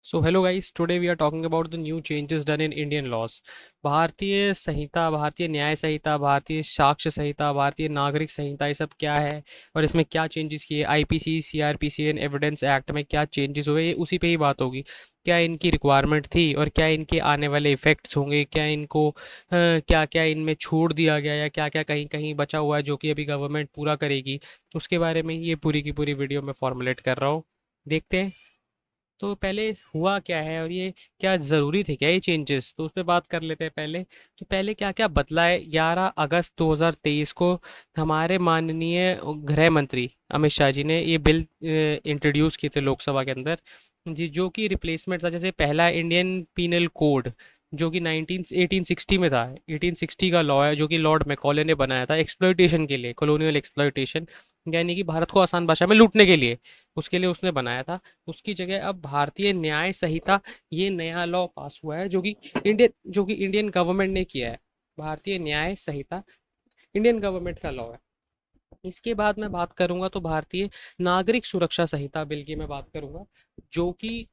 So hello guys, today we are talking about the new changes done in Indian laws. भारतीय संहिता, भारतीय न्याय संहिता, भारतीय साक्ष्य संहिता, भारतीय नागरिक संहिता, ये सब क्या है और इसमें क्या चेंजेस किए। IPC, CrPC and evidence act में क्या चेंजेस हुए, ये उसी पे ही बात होगी। क्या इनकी रिक्वायरमेंट थी और क्या इनके आने वाले इफेक्ट्स होंगे, क्या इनको क्या क्या इनमें छोड़ दिया गया या क्या क्या कहीं कहीं बचा हुआ है जो कि अभी गवर्नमेंट पूरा करेगी। उसके बारे में ये पूरी की पूरी वीडियो में फॉर्मुलेट कर रहा हूँ। देखते हैं तो पहले हुआ क्या है और ये क्या ज़रूरी थे क्या ये चेंजेस, तो उस पर बात कर लेते हैं पहले। तो पहले क्या क्या बदला है। 11 अगस्त 2023 को हमारे माननीय गृह मंत्री अमित शाह जी ने ये बिल इंट्रोड्यूस किए थे लोकसभा के अंदर जी, जो कि रिप्लेसमेंट था। जैसे पहला इंडियन पीनल कोड जो कि 1860 में था, 1860 का लॉ है जो कि लॉर्ड मैकॉले ने बनाया था एक्सप्लॉइटेशन के लिए, कॉलोनियल एक्सप्लॉइटेशन, यानी कि भारत को आसान भाषा में लूटने के लिए, उसके लिए उसने बनाया था। उसकी जगह अब भारतीय न्याय संहिता, ये नया लॉ पास हुआ है जो कि इंडियन गवर्नमेंट ने किया है। भारतीय न्याय संहिता इंडियन गवर्नमेंट का लॉ है। इसके बाद मैं बात करूंगा तो भारतीय नागरिक सुरक्षा संहिता बिल की मैं बात करूंगा, जो कि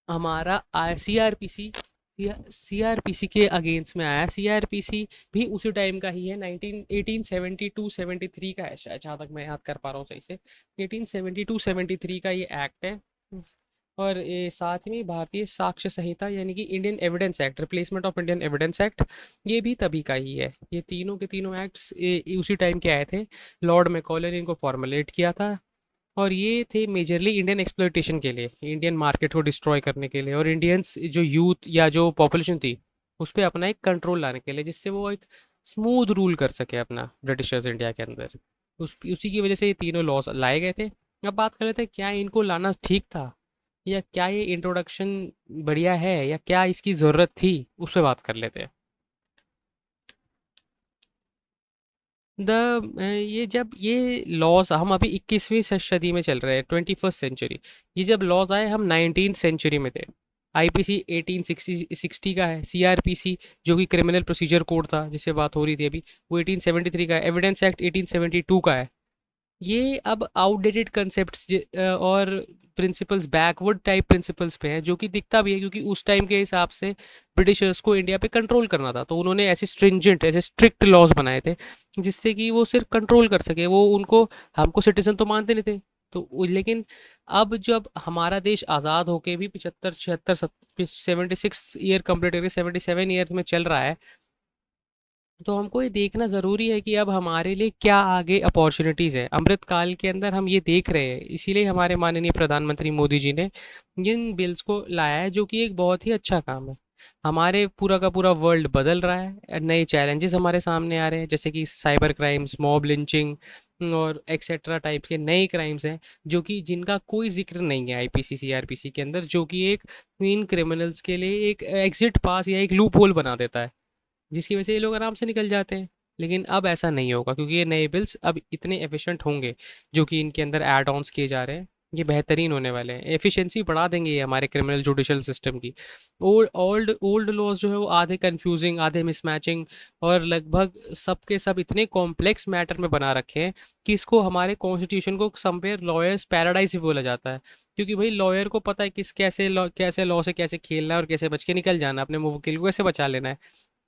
हमारा सीआरपीसी सीआरपीसी के अगेंस्ट में आया। सीआरपीसी भी उसी टाइम का ही है, 1872-73 का है शायद, जहाँ तक मैं याद कर पा रहा हूँ सही से। 1872-73 का ये एक्ट है। और ये साथ में भारतीय साक्ष्य संहिता यानी कि Indian evidence act, replacement of Indian evidence act, ये भी तभी का ही है। ये तीनों के तीनों एक्ट्स उसी टाइम के आए थे। लॉर्ड मैकॉले ने इनको फॉर्मुलेट किया था और ये थे मेजरली इंडियन एक्सप्लॉइटेशन के लिए, इंडियन मार्केट को डिस्ट्रॉय करने के लिए और इंडियंस जो यूथ या जो पॉपुलेशन थी उस पर अपना एक कंट्रोल लाने के लिए, जिससे वो एक स्मूथ रूल कर सके अपना ब्रिटिशर्स इंडिया के अंदर। उसी की वजह से ये तीनों लॉज लाए गए थे। अब बात कर लेते हैं क्या इनको लाना ठीक था या क्या ये इंट्रोडक्शन बढ़िया है या क्या इसकी ज़रूरत थी, उस पर बात कर लेते हैं। द ये जब ये लॉज, हम अभी 21वीं सदी में चल रहे हैं, 21st सेंचुरी। ये जब लॉज आए हम 19th सेंचुरी में थे। आईपीसी 1860 का है। सीआरपीसी जो कि क्रिमिनल प्रोसीजर कोड था जिससे बात हो रही थी अभी, वो 1873 का है। एविडेंस एक्ट 1872 का है। ये अब आउटडेटेड कंसेप्ट और प्रिंसिपल्स, बैकवर्ड टाइप प्रिंसिपल्स पे हैं, जो कि दिखता भी है क्योंकि उस टाइम के हिसाब से ब्रिटिशर्स को इंडिया पे कंट्रोल करना था, तो उन्होंने ऐसे स्ट्रिंजेंट, ऐसे स्ट्रिक्ट लॉज बनाए थे जिससे कि वो सिर्फ कंट्रोल कर सके। वो उनको, हमको सिटीजन तो मानते नहीं थे। लेकिन अब जब हमारा देश आज़ाद होके भी 76 ईयर कंप्लीट करके 77 ईयर्स में चल रहा है, तो हमको ये देखना ज़रूरी है कि अब हमारे लिए क्या आगे अपॉर्चुनिटीज़ है। अमृत काल के अंदर हम ये देख रहे हैं, इसीलिए हमारे माननीय प्रधानमंत्री मोदी जी ने इन बिल्स को लाया है, जो कि एक बहुत ही अच्छा काम है। हमारे पूरा का पूरा वर्ल्ड बदल रहा है, नए चैलेंजेस हमारे सामने आ रहे हैं, जैसे कि साइबर क्राइम्स, मॉब लिंचिंग और एक्सेट्रा टाइप के नए क्राइम्स हैं, जो कि जिनका कोई जिक्र नहीं है आईपीसी सीआरपीसी के अंदर, जो कि एक इन क्रिमिनल्स के लिए एक एग्जिट पास या एक लूप होल बना देता है, जिसकी वजह से ये लोग आराम से निकल जाते हैं। लेकिन अब ऐसा नहीं होगा क्योंकि ये नए बिल्स अब इतने एफिशिएंट होंगे, जो कि इनके अंदर ऐड ऑन्स किए जा रहे हैं। ये बेहतरीन होने वाले हैं, एफिशिएंसी बढ़ा देंगे ये हमारे क्रिमिनल जुडिशल सिस्टम की। ओल्ड ओल्ड लॉज जो है वो आधे कंफ्यूजिंग, आधे मिसमैचिंग और लगभग सबके सब इतने कॉम्प्लेक्स मैटर में बना रखे हैं कि इसको, हमारे कॉन्स्टिट्यूशन को समवेयर लॉयर्स पैराडाइज भी बोला जाता है। क्योंकि भाई लॉयर को पता है किस कैसे लॉ से कैसे खेलना है और कैसे बच के निकल जाना है, अपने मुवक्किल को कैसे बचा लेना है।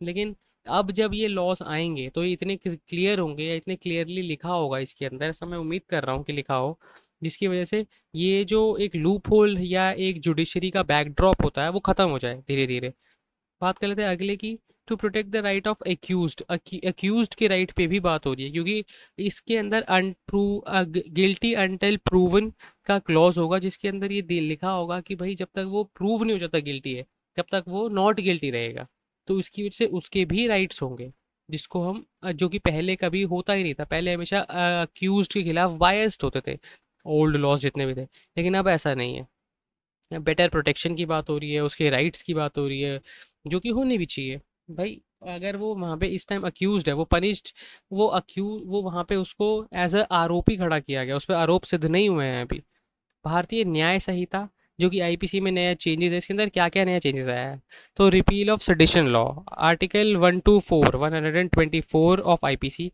लेकिन अब जब ये लॉस आएंगे तो ये इतने क्लियर होंगे या इतने क्लियरली लिखा होगा इसके अंदर, ऐसा मैं उम्मीद कर रहा हूँ कि लिखा हो, जिसकी वजह से ये जो एक लूप होल या एक जुडिशरी का बैकड्रॉप होता है वो खत्म हो जाए धीरे धीरे। बात कर लेते हैं अगले की। To protect the right of accused, accused के राइट पे भी बात हो रही है, क्योंकि इसके अंदर गिल्टी अनटिल प्रूवन का क्लॉज होगा, जिसके अंदर ये लिखा होगा कि भाई जब तक वो प्रूव नहीं हो जाता गिल्टी है, तब तक वो नॉट गिल्टी रहेगा। तो इसकी वजह से उसके भी राइट्स होंगे, जिसको हम जो कि पहले कभी होता ही नहीं था। पहले हमेशा अक्यूज्ड के खिलाफ बायस्ड होते थे ओल्ड लॉज जितने भी थे, लेकिन अब ऐसा नहीं है। बेटर प्रोटेक्शन की बात हो रही है, उसके राइट्स की बात हो रही है, जो कि होनी भी चाहिए। भाई अगर वो वहाँ पे इस टाइम अक्यूज्ड है, वो पनिश्ड, वो वहाँ पे उसको एज अ आरोपी खड़ा किया गया, उस पर आरोप सिद्ध नहीं हुए हैं अभी। भारतीय न्याय संहिता जो कि आईपीसी में नया चेंजेस है, इसके अंदर क्या क्या नया चेंजेस आया है। तो repeal of sedition law, article 124 124 of IPC,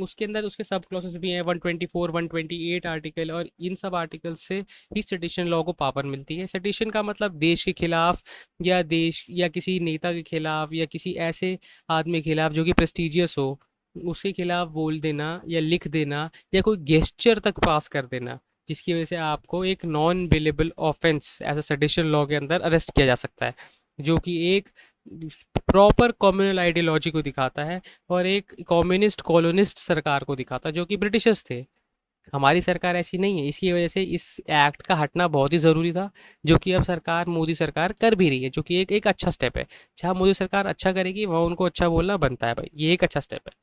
उसके अंदर उसके सब क्लॉसेस भी हैं, 124 128 आर्टिकल, और इन सब आर्टिकल से ही सेडिशन लॉ को पावर मिलती है। सेडिशन का मतलब देश के खिलाफ, या देश या किसी नेता के खिलाफ, या किसी ऐसे आदमी के खिलाफ जो कि प्रेस्टिजियस हो, उसके खिलाफ बोल देना या लिख देना, या कोई गेस्चर तक पास कर देना, जिसकी वजह से आपको एक non bailable offence as a sedition law के अंदर अरेस्ट किया जा सकता है, जो कि एक प्रॉपर कम्युनल आइडियोलॉजी को दिखाता है, और एक कम्युनिस्ट कॉलोनिस्ट सरकार को दिखाता है जो कि ब्रिटिशर्स थे। हमारी सरकार ऐसी नहीं है, इसकी वजह से इस एक्ट का हटना बहुत ही ज़रूरी था, जो कि अब सरकार, मोदी सरकार कर भी रही है, जो कि एक एक अच्छा स्टेप है। जहाँ मोदी सरकार अच्छा करेगी वहाँ उनको अच्छा बोलना बनता है भाई, ये एक अच्छा स्टेप है।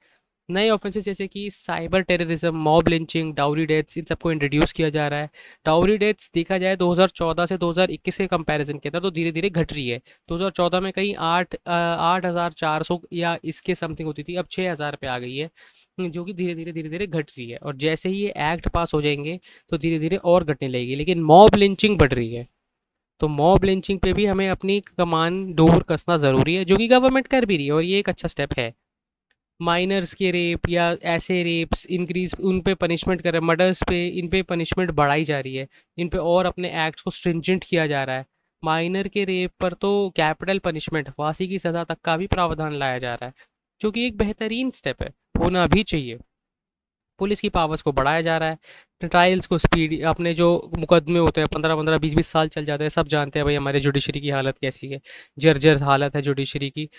नए ऑफेंसेस जैसे कि cyber terrorism, mob lynching, dowry deaths, इन सबको इंट्रोड्यूस किया जा रहा है। डाउरी डेथ्स देखा जाए 2014 से 2021 के कंपैरिजन के अंदर तो धीरे धीरे घट रही है। 2014 में कहीं 8,400 या इसके समथिंग होती थी, अब 6,000 पे आ गई है, जो कि धीरे धीरे घट रही है, और जैसे ही ये एक्ट पास हो जाएंगे तो धीरे धीरे और घटने लगेगी। लेकिन मॉब लिंचिंग बढ़ रही है, तो मॉब लिंचिंग पे भी हमें अपनी कमान डोर कसना ज़रूरी है, जो कि गवर्नमेंट कर भी रही है, और ये एक अच्छा स्टेप है। माइनर्स के रेप या ऐसे रेप्स इंक्रीज, उन पे पनिशमेंट कर रहे हैं, मर्डर्स पे इन पे पनिशमेंट बढ़ाई जा रही है, इन पे और अपने एक्ट्स को स्ट्रिंजेंट किया जा रहा है। माइनर के रेप पर तो कैपिटल पनिशमेंट, फांसी की सज़ा तक का भी प्रावधान लाया जा रहा है, जो कि एक बेहतरीन स्टेप है, होना भी चाहिए। पुलिस की पावर्स को बढ़ाया जा रहा है, ट्रायल्स को स्पीड, अपने जो मुकदमे होते हैं 15-15 20-20 साल चल जाते हैं, सब जानते हैं भाई हमारे जुडिशरी की हालत कैसी है, जर्जर हालत है जुडिशरी की।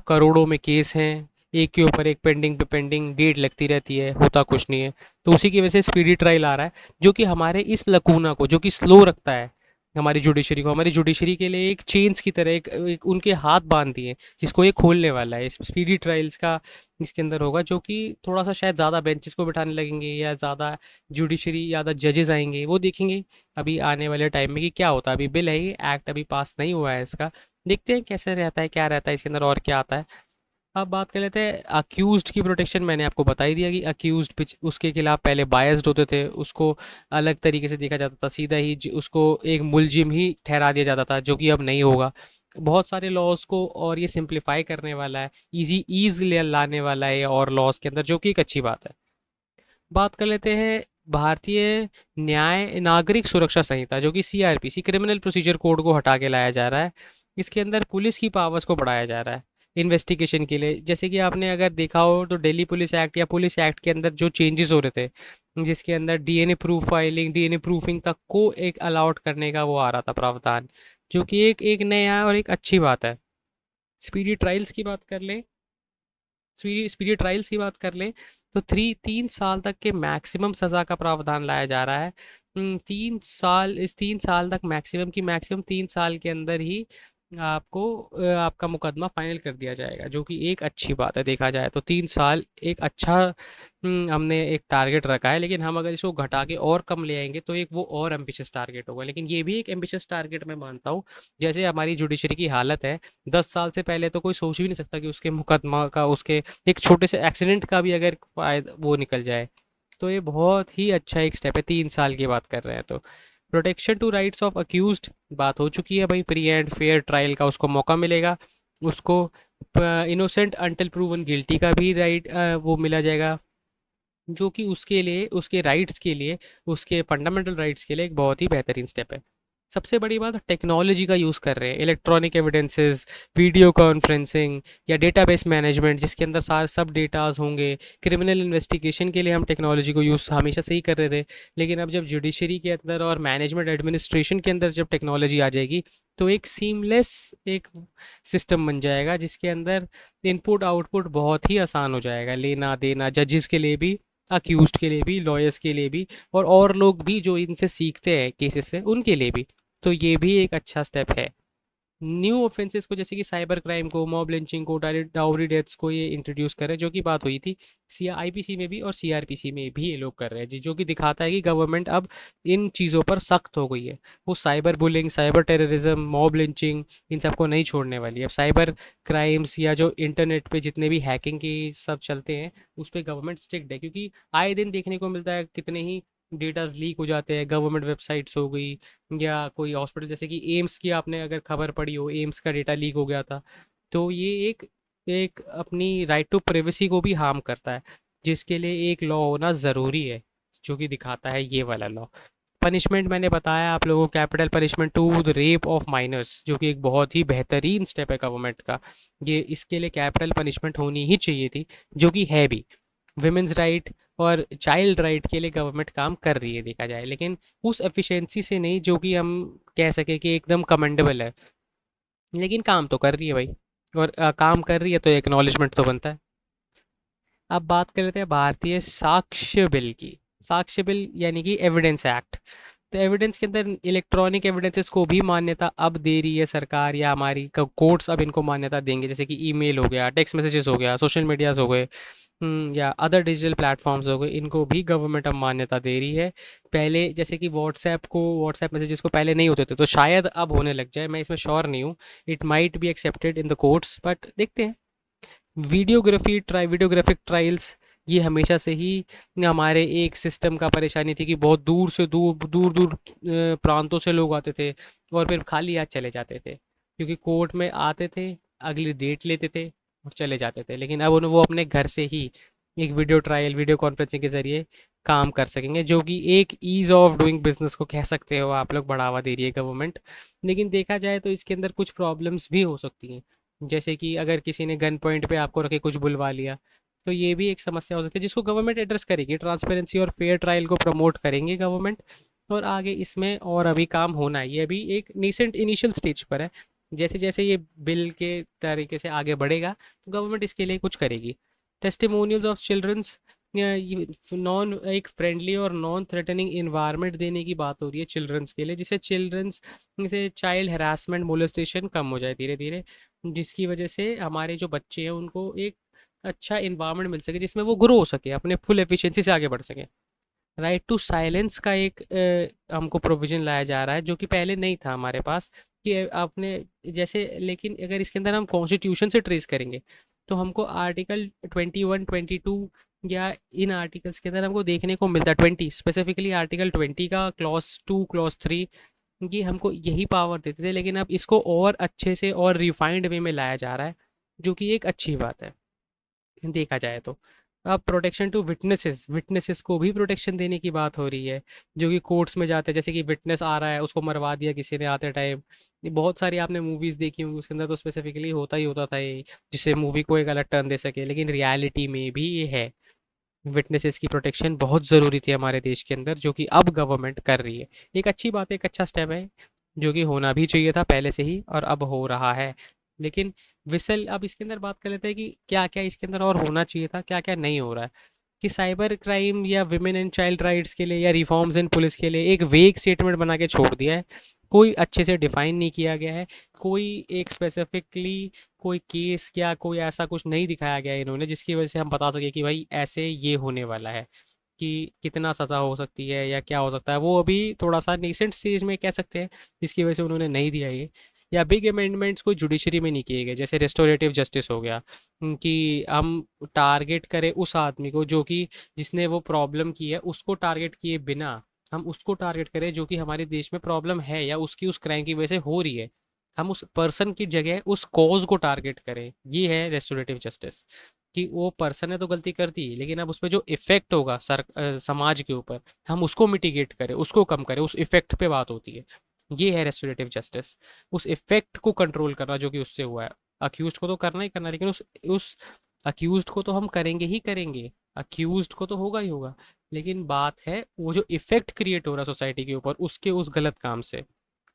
करोड़ों में केस हैं, एक के ऊपर एक, पेंडिंग पे पेंडिंग, डेट लगती रहती है, होता कुछ नहीं है। तो उसी की वजह से स्पीडी ट्रायल आ रहा है, जो कि हमारे इस लकूना को, जो कि स्लो रखता है हमारी जुडिशरी को, हमारी जुडिशरी के लिए एक चेन्स की तरह एक उनके हाथ बांध दिए, जिसको ये खोलने वाला है। इस स्पीडी ट्रायल्स का इसके अंदर होगा, जो कि थोड़ा सा शायद ज़्यादा बेंचेस को बिठाने लगेंगे, या ज़्यादा जुडिशरी, ज़्यादा जजेस आएंगे, वो देखेंगे अभी आने वाले टाइम में कि क्या होता है। अभी बिल है, ये एक्ट अभी पास नहीं हुआ है इसका, देखते हैं कैसे रहता है, क्या रहता है इसके अंदर और क्या आता है। अब बात कर लेते हैं अक्यूज्ड की प्रोटेक्शन। मैंने आपको बता ही दिया कि अक्यूज्ड उसके खिलाफ पहले बायस्ड होते थे, उसको अलग तरीके से देखा जाता था, सीधा ही उसको एक मुलजिम ही ठहरा दिया जाता था, जो कि अब नहीं होगा। बहुत सारे लॉज को और ये सिंप्लीफाई करने वाला है, इजी ईज लाने वाला है और लॉज के अंदर, जो कि एक अच्छी बात है। बात कर लेते हैं भारतीय न्याय नागरिक सुरक्षा संहिता, जो कि सीआरपीसी, क्रिमिनल प्रोसीजर कोड को हटा के लाया जा रहा है। इसके अंदर पुलिस की पावर्स को बढ़ाया जा रहा है इन्वेस्टिगेशन के लिए। जैसे कि आपने अगर देखा हो तो दिल्ली पुलिस एक्ट या पुलिस एक्ट के अंदर जो चेंजेस हो रहे थे, जिसके अंदर DNA proof filing, DNA proofing तक को एक अलाउड करने का वो आ रहा था प्रावधान, जो कि एक एक नया और एक अच्छी बात है। स्पीडी ट्रायल्स की बात कर ले, स्पीडी ट्रायल्स की बात कर लें, तो 3 साल तक के मैक्सिमम सज़ा का प्रावधान लाया जा रहा है। 3 साल, इस 3 साल तक मैक्सिमम की मैक्सिमम 3 साल के अंदर ही आपको आपका मुकदमा फाइनल कर दिया जाएगा, जो कि एक अच्छी बात है। देखा जाए तो 3 साल एक अच्छा, हमने एक टारगेट रखा है, लेकिन हम अगर इसको घटा के और कम ले आएंगे तो एक वो और एम्बिशियस टारगेट होगा, लेकिन ये भी एक एम्बिशियस टारगेट मैं मानता हूँ। जैसे हमारी जुडिशरी की हालत है, 10 साल से पहले तो कोई सोच भी नहीं सकता कि उसके मुकदमा का, उसके एक छोटे से एक्सीडेंट का भी अगर फायदा वो निकल जाए, तो ये बहुत ही अच्छा एक स्टेप है। 3 साल की बात कर रहे हैं तो protection to rights of accused बात हो चुकी है भाई, फ्री एंड फेयर ट्रायल का उसको मौका मिलेगा, उसको इनोसेंट अंटिल प्रूवन गिल्टी का भी राइट वो मिला जाएगा, जो कि उसके लिए, उसके राइट्स के लिए, उसके फंडामेंटल राइट्स के लिए एक बहुत ही बेहतरीन स्टेप है। सबसे बड़ी बात, टेक्नोलॉजी का यूज़ कर रहे हैं, इलेक्ट्रॉनिक एविडेंसेस, वीडियो कॉन्फ्रेंसिंग या डेटाबेस मैनेजमेंट, जिसके अंदर सारे सब डेटाज होंगे। क्रिमिनल इन्वेस्टिगेशन के लिए हम टेक्नोलॉजी को यूज़ हमेशा से ही कर रहे थे, लेकिन अब जब जुडिशरी के अंदर और मैनेजमेंट एडमिनिस्ट्रेशन के अंदर जब टेक्नोलॉजी आ जाएगी, तो एक सीमलेस एक सिस्टम बन जाएगा, जिसके अंदर इनपुट आउटपुट बहुत ही आसान हो जाएगा, लेना देना जजेस के लिए भी, अक्यूज्ड के लिए भी, लॉयर्स के लिए भी, और लोग भी जो इनसे सीखते हैं केसेस से, उनके लिए भी। तो ये भी एक अच्छा स्टेप है। न्यू ऑफेंसेस को, जैसे कि साइबर क्राइम को, मॉब लिंचिंग को, डाउरी डेथ्स को ये इंट्रोड्यूस करे, जो कि बात हुई थी सी आईपीसी में भी और सीआरपीसी में भी ये लोग कर रहे हैं जी, जो कि दिखाता है कि गवर्नमेंट अब इन चीज़ों पर सख्त हो गई है। वो cyber bullying, cyber terrorism, mob lynching, इन सबको नहीं छोड़ने वाली है। अब साइबर क्राइम्स या जो इंटरनेट पे जितने भी हैकिंग की सब चलते हैं, उस पर गवर्नमेंट स्ट्रिक्ट है, क्योंकि आए दिन देखने को मिलता है कितने ही डेटा लीक हो जाते हैं, गवर्नमेंट वेबसाइट्स हो गई, या कोई हॉस्पिटल, जैसे कि एम्स की आपने अगर खबर पड़ी हो, एम्स का डेटा लीक हो गया था। तो ये एक एक अपनी राइट टू प्राइवेसी को भी हार्म करता है। जिसके लिए एक लॉ होना ज़रूरी है, जो कि दिखाता है ये वाला लॉ। पनिशमेंट मैंने बताया आप लोगों को, capital punishment to the rape of minors, जो कि एक बहुत ही बेहतरीन स्टेप है गवर्नमेंट का। ये इसके लिए कैपिटल पनिशमेंट होनी ही चाहिए थी, जो कि है भी। विमेंस राइट और चाइल्ड राइट के लिए गवर्नमेंट काम कर रही है देखा जाए, लेकिन उस एफिशिएंसी से नहीं जो कि हम कह सके कि एकदम कमेंडेबल है, लेकिन काम तो कर रही है भाई। और काम कर रही है तो एक्नॉलेजमेंट तो बनता है। अब बात कर लेते हैं भारतीय साक्ष्य बिल की। साक्ष्य बिल यानी कि एविडेंस एक्ट। तो एविडेंस के अंदर इलेक्ट्रॉनिक एविडेंसेस को भी मान्यता अब दे रही है सरकार, या हमारी कोर्ट्स अब इनको मान्यता देंगे, जैसे कि ईमेल हो गया, टेक्स्ट मैसेजेस हो गया, सोशल मीडियाज हो गए, या अदर डिजिटल प्लेटफॉर्म्स हो गए, इनको भी गवर्नमेंट अब मान्यता दे रही है। पहले जैसे कि व्हाट्सएप मैसेजेस को पहले नहीं होते थे, तो शायद अब होने लग जाए, मैं इसमें श्योर नहीं हूँ। It might be accepted in the courts, but देखते हैं। वीडियोग्राफिक ट्रायल्स, ये हमेशा से ही हमारे एक सिस्टम का परेशानी थी कि बहुत दूर से दूर प्रांतों से लोग आते थे और फिर खाली हाथ चले जाते थे, क्योंकि कोर्ट में आते थे, अगली डेट लेते थे और चले जाते थे। लेकिन अब वो अपने घर से ही एक वीडियो कॉन्फ्रेंसिंग के जरिए काम कर सकेंगे, जो कि एक ईज ऑफ डूइंग बिजनेस को कह सकते हो आप लोग, बढ़ावा दे रही है गवर्नमेंट। लेकिन देखा जाए तो इसके अंदर कुछ प्रॉब्लम्स भी हो सकती हैं, जैसे कि अगर किसी ने गन पॉइंट पे आपको रखे कुछ बुलवा लिया, तो ये भी एक समस्या हो सकती है, जिसको गवर्नमेंट एड्रेस करेगी। ट्रांसपेरेंसी और फेयर ट्रायल को प्रमोट करेंगे गवर्नमेंट, और आगे इसमें और अभी काम होना है। ये अभी एक नीसेंट इनिशियल स्टेज पर है। जैसे जैसे ये बिल के तरीके से आगे बढ़ेगा, तो गवर्नमेंट इसके लिए कुछ करेगी। टेस्टिमोनियल्स ऑफ चिल्ड्रंस, नॉन एक फ्रेंडली और नॉन थ्रेटनिंग इन्वायरमेंट देने की बात हो रही है चिल्ड्रंस के लिए, जिससे चिल्ड्रंस से चाइल्ड हरासमेंट मोलेस्टेशन कम हो जाए धीरे धीरे, जिसकी वजह से हमारे जो बच्चे हैं उनको एक अच्छा इन्वायरमेंट मिल सके, जिसमें वो ग्रो हो सके, अपने फुल एफिशिएंसी से आगे बढ़ सके। राइट टू साइलेंस का एक हमको प्रोविजन लाया जा रहा है, जो कि पहले नहीं था हमारे पास, कि आपने जैसे, लेकिन अगर इसके अंदर हम कॉन्स्टिट्यूशन से ट्रेस करेंगे, तो हमको आर्टिकल 21 22 या इन आर्टिकल्स के अंदर हमको देखने को मिलता है, 20 स्पेसिफिकली आर्टिकल 20 का क्लॉज 2 क्लॉज 3, कि हमको यही पावर देते थे, लेकिन अब इसको और अच्छे से और रिफाइंड वे में लाया जा रहा है, जो कि एक अच्छी बात है देखा जाए तो। अब प्रोटेक्शन टू विटनेसेस, विटनेसेस को भी प्रोटेक्शन देने की बात हो रही है, जो कि कोर्ट्स में जाते हैं, जैसे कि विटनेस आ रहा है, उसको मरवा दिया किसी ने आते टाइम। ये बहुत सारी आपने मूवीज देखी होंगी, उसके अंदर तो स्पेसिफिकली होता ही होता था ये, जिससे मूवी को एक अलग टर्न दे सके, लेकिन रियलिटी में भी ये है। विटनेसेस की प्रोटेक्शन बहुत ज़रूरी थी हमारे देश के अंदर, जो कि अब गवर्नमेंट कर रही है। एक अच्छी बात है, एक अच्छा स्टेप है, जो कि होना भी चाहिए था पहले से ही और अब हो रहा है। लेकिन विसल, अब इसके अंदर बात कर लेते हैं कि क्या क्या इसके अंदर और होना चाहिए था, क्या क्या नहीं हो रहा है। कि साइबर क्राइम या विमेन एंड चाइल्ड राइट्स के लिए या रिफॉर्म्स इन पुलिस के लिए एक वेग स्टेटमेंट बना के छोड़ दिया है, कोई अच्छे से डिफाइन नहीं किया गया है। कोई एक स्पेसिफिकली कोई केस या कोई ऐसा कुछ नहीं दिखाया गया है इन्होंने, जिसकी वजह से हम बता सके कि भाई ऐसे ये होने वाला है, कि कितना सज़ा हो सकती है या क्या हो सकता है, वो अभी थोड़ा सा नीसेंट स्टेज में कह सकते हैं, जिसकी वजह से उन्होंने नहीं दिया ये। या बिग अमेंडमेंट्स कोई जुडिशरी में नहीं किए गए, जैसे रेस्टोरेटिव जस्टिस हो गया, कि हम टारगेट करें उस आदमी को जो कि जिसने वो प्रॉब्लम की है, उसको टारगेट किए बिना हम उसको टारगेट करें जो कि हमारे देश में प्रॉब्लम है या उसकी उस क्राइम की वजह से हो रही है। हम उस पर्सन की जगह उस कॉज को टारगेट करें, ये है रेस्टोरेटिव जस्टिस। कि वो पर्सन ने तो गलती कर दी, लेकिन अब उसपे जो इफेक्ट होगा समाज के ऊपर, हम उसको मिटिगेट करें, उसको कम करें, उस इफेक्ट पे बात होती है। ये है रेस्टोरेटिव जस्टिस, उस इफेक्ट को कंट्रोल करना जो कि उससे हुआ है। अक्यूज्ड को तो करना ही करना, लेकिन उस अक्यूज्ड को तो हम करेंगे ही करेंगे, अक्यूज्ड को तो होगा ही होगा, लेकिन बात है वो जो इफेक्ट क्रिएट हो रहा है सोसाइटी के ऊपर उसके उस गलत काम से,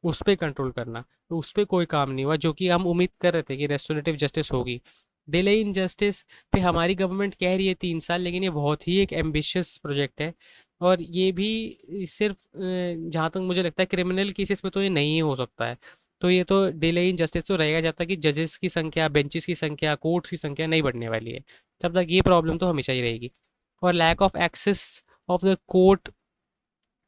उस पे कंट्रोल करना। तो उस पे कोई काम नहीं हुआ, जो कि हम उम्मीद कर रहे थे कि रेस्टोरेटिव जस्टिस होगी। डिले इन जस्टिस पे हमारी गवर्नमेंट कह रही है 3 साल, लेकिन ये बहुत ही एक एम्बिशियस प्रोजेक्ट है। और ये भी सिर्फ जहाँ तक मुझे लगता है क्रिमिनल केसेस में तो ये नहीं हो सकता है। तो ये तो डिले इन जस्टिस तो रहेगा जब तक कि जजेस की संख्या, बेंचेस की संख्या, कोर्ट्स की संख्या नहीं बढ़ने वाली है, तब तक ये प्रॉब्लम तो हमेशा ही रहेगी। और lack of access of the court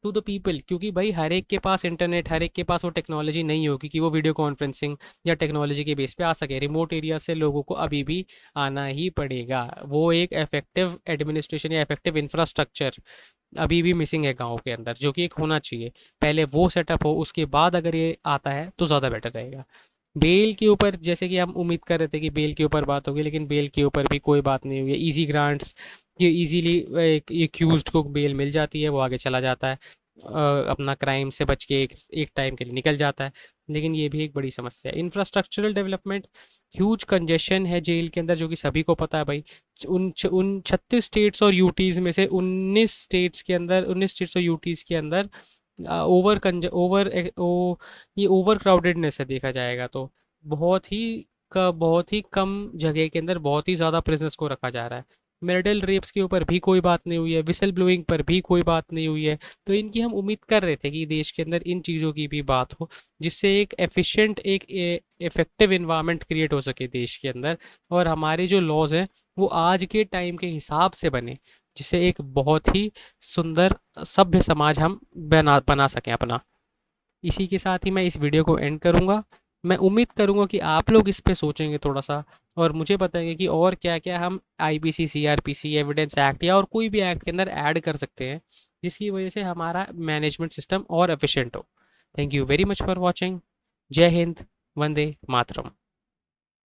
to the people, क्योंकि भाई हर एक के पास इंटरनेट, हर एक के पास वो टेक्नोलॉजी नहीं होगी कि वो वीडियो कॉन्फ्रेंसिंग या टेक्नोलॉजी के बेस पे आ सके। रिमोट एरिया से लोगों को अभी भी आना ही पड़ेगा। वो एक इफेक्टिव एडमिनिस्ट्रेशन या इफेक्टिव इंफ्रास्ट्रक्चर अभी भी मिसिंग है गाँव के अंदर, जो कि एक होना चाहिए। पहले वो सेटअप हो, उसके बाद अगर ये आता है तो ज़्यादा बेटर रहेगा। बेल के ऊपर जैसे कि हम उम्मीद कर रहे थे कि बेल के ऊपर बात होगी, लेकिन बेल के ऊपर भी कोई बात नहीं हुई है। इजी ग्रांट्स ये इजीली एक एक्यूज्ड को बेल मिल जाती है, वो आगे चला जाता है, अपना क्राइम से बच के एक टाइम के लिए निकल जाता है। लेकिन ये भी एक बड़ी समस्या है। इंफ्रास्ट्रक्चरल डेवलपमेंट, ह्यूज कंजेशन है जेल के अंदर, जो कि सभी को पता है भाई। उन 36 स्टेट्स और यूटीज में से 19 स्टेट्स और यूटीज के अंदर ओवर ओवर ओ ये ओवर क्राउडेडनेस है देखा जाएगा तो। बहुत ही बहुत ही कम जगह के अंदर बहुत ही ज़्यादा प्रिजनर्स को रखा जा रहा है। मेरिटल रेप्स के ऊपर भी कोई बात नहीं हुई है, विसल ब्लोइंग पर भी कोई बात नहीं हुई है। तो इनकी हम उम्मीद कर रहे थे कि देश के अंदर इन चीज़ों की भी बात हो, जिससे एक एफिशिएंट एक इफेक्टिव इन्वायरमेंट क्रिएट हो सके देश के अंदर, और हमारे जो लॉज हैं वो आज के टाइम के हिसाब से बने, जिससे एक बहुत ही सुंदर सभ्य समाज हम बना बना सकें अपना। इसी के साथ ही मैं इस वीडियो को एंड करूँगा। मैं उम्मीद करूँगा कि आप लोग इस पे सोचेंगे थोड़ा सा, और मुझे बताएंगे कि और क्या क्या हम आईपीसी, सीआरपीसी, एविडेंस एक्ट या और कोई भी एक्ट के अंदर ऐड कर सकते हैं, जिसकी वजह से हमारा मैनेजमेंट सिस्टम और एफिशिएंट हो। Thank you very much for watching. जय हिंद, वंदे मातरम।